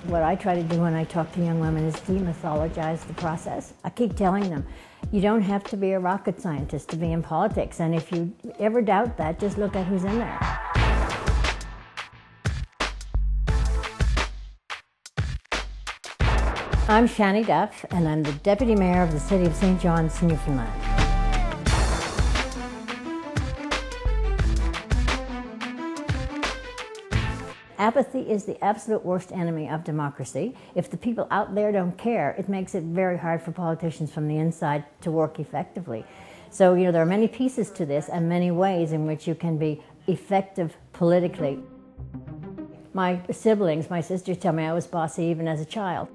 What I try to do when I talk to young women is demythologize the process. I keep telling them, you don't have to be a rocket scientist to be in politics, and if you ever doubt that, just look at who's in there. I'm Shannie Duff, and I'm the Deputy Mayor of the City of St. John's, Newfoundland. Apathy is the absolute worst enemy of democracy. If the people out there don't care, it makes it very hard for politicians from the inside to work effectively. So, there are many pieces to this and many ways in which you can be effective politically. My siblings, my sisters tell me I was bossy even as a child.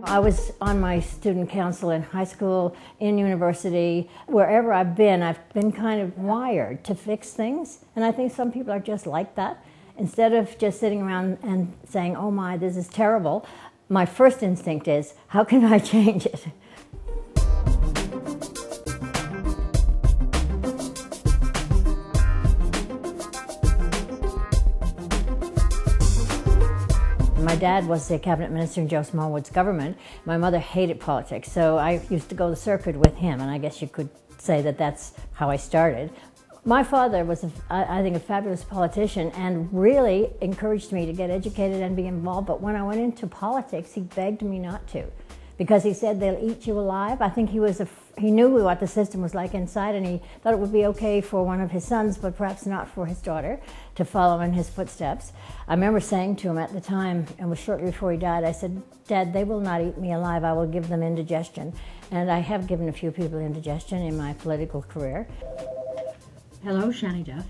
I was on my student council in high school, in university, wherever I've been kind of wired to fix things. And I think some people are just like that. Instead of just sitting around and saying, oh my, this is terrible, my first instinct is, how can I change it? My dad was the cabinet minister in Joe Smallwood's government. My mother hated politics, so I used to go the circuit with him, and I guess you could say that that's how I started. My father was, I think, a fabulous politician and really encouraged me to get educated and be involved, but when I went into politics, he begged me not to, because he said they'll eat you alive. I think he knew what the system was like inside, and he thought it would be okay for one of his sons, but perhaps not for his daughter, to follow in his footsteps. I remember saying to him at the time, and it was shortly before he died, I said, Dad, they will not eat me alive, I will give them indigestion. And I have given a few people indigestion in my political career. Hello, Shannie Duff.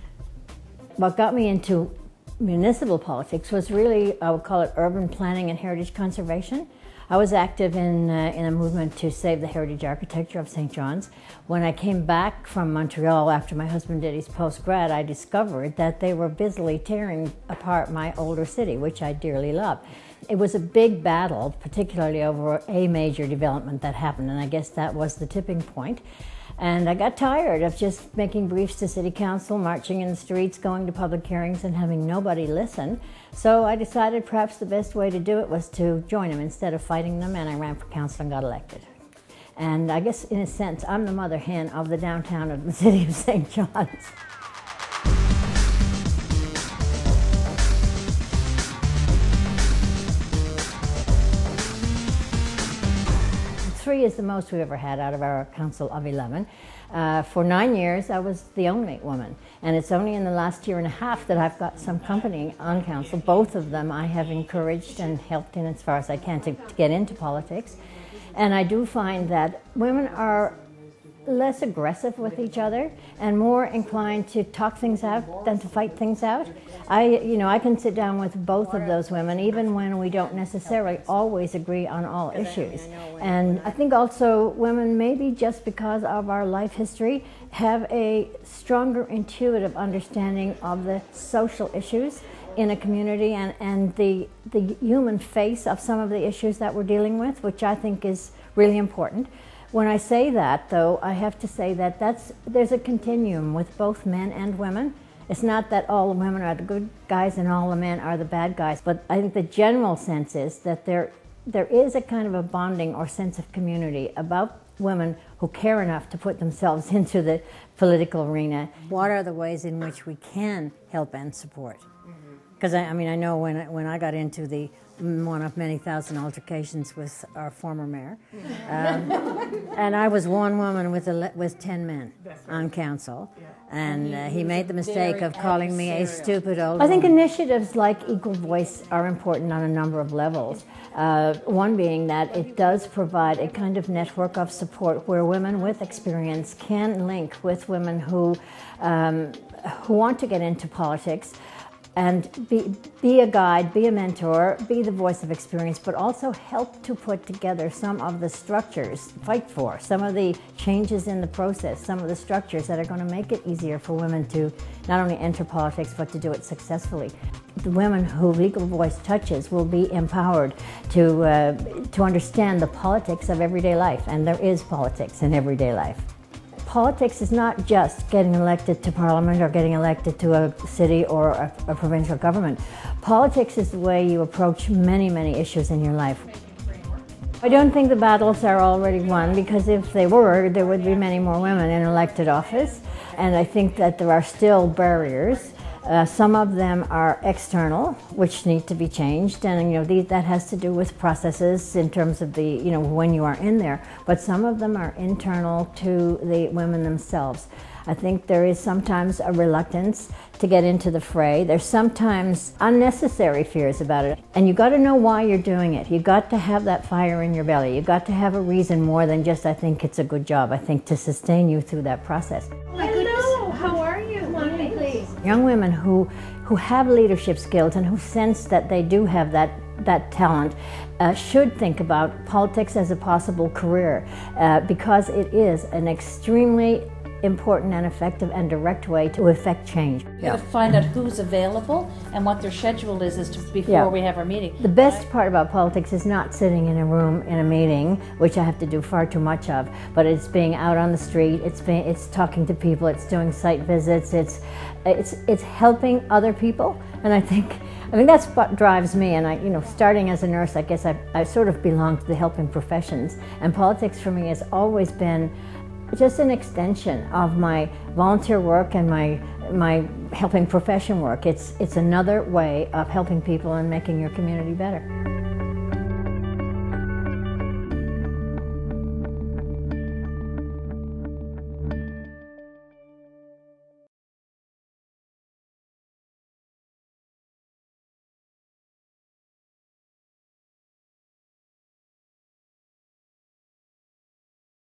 What got me into municipal politics was really, I would call it urban planning and heritage conservation. I was active in a movement to save the heritage architecture of St. John's. When I came back from Montreal after my husband did his post-grad, I discovered that they were busily tearing apart my older city, which I dearly love. It was a big battle, particularly over a major development that happened, and I guess that was the tipping point. And I got tired of just making briefs to City Council, marching in the streets, going to public hearings and having nobody listen. So I decided perhaps the best way to do it was to join them instead of fighting them, and I ran for council and got elected. And I guess in a sense, I'm the mother hen of the downtown of the City of St. John's. 3 is the most we've ever had out of our council of 11. For 9 years, I was the only woman, and it's only in the last year and a half that I've got some company on council. Both of them I have encouraged and helped in as far as I can to get into politics. And I do find that women are less aggressive with each other and more inclined to talk things out than to fight things out. I can sit down with both of those women even when we don't necessarily always agree on all issues. And I think also women, maybe just because of our life history, have a stronger intuitive understanding of the social issues in a community and the human face of some of the issues that we're dealing with, which I think is really important. When I say that, though, I have to say that there's a continuum with both men and women. It's not that all the women are the good guys and all the men are the bad guys, but I think the general sense is that there is a kind of a bonding or sense of community about women who care enough to put themselves into the political arena. What are the ways in which we can help and support? Because I know when I got into one of many thousand altercations with our former mayor, and I was one woman with 10 men on council, and he made the mistake of calling me a stupid old woman. I think initiatives like Equal Voice are important on a number of levels. One being that it does provide a kind of network of support where women with experience can link with women who want to get into politics, and be a guide, be a mentor, be the voice of experience, but also help to put together some of the structures, fight for some of the changes in the process, some of the structures that are going to make it easier for women to not only enter politics, but to do it successfully. The women who Equal Voice touches will be empowered to understand the politics of everyday life, and there is politics in everyday life. Politics is not just getting elected to Parliament or getting elected to a city or a provincial government. Politics is the way you approach many, many issues in your life. I don't think the battles are already won, because if they were, there would be many more women in elected office. And I think that there are still barriers. Some of them are external, which need to be changed, and that has to do with processes in terms of the when you are in there. But some of them are internal to the women themselves. I think there is sometimes a reluctance to get into the fray. There's sometimes unnecessary fears about it, and you got to know why you're doing it. You got to have that fire in your belly. You got to have a reason more than just I think it's a good job. I think to sustain you through that process. Hello, how are you? Come on in, please. Young women who have leadership skills and who sense that they do have that talent should think about politics as a possible career, because it is an extremely important and effective and direct way to effect change. You got to find out who's available and what their schedule is before we have our meeting. The best part about politics is not sitting in a room in a meeting, which I have to do far too much of, but it's being out on the street, it's talking to people, it's doing site visits, it's helping other people. And I think that's what drives me. And starting as a nurse, I guess I sort of belong to the helping professions, and politics for me has always been just an extension of my volunteer work and my helping profession work. It's another way of helping people and making your community better.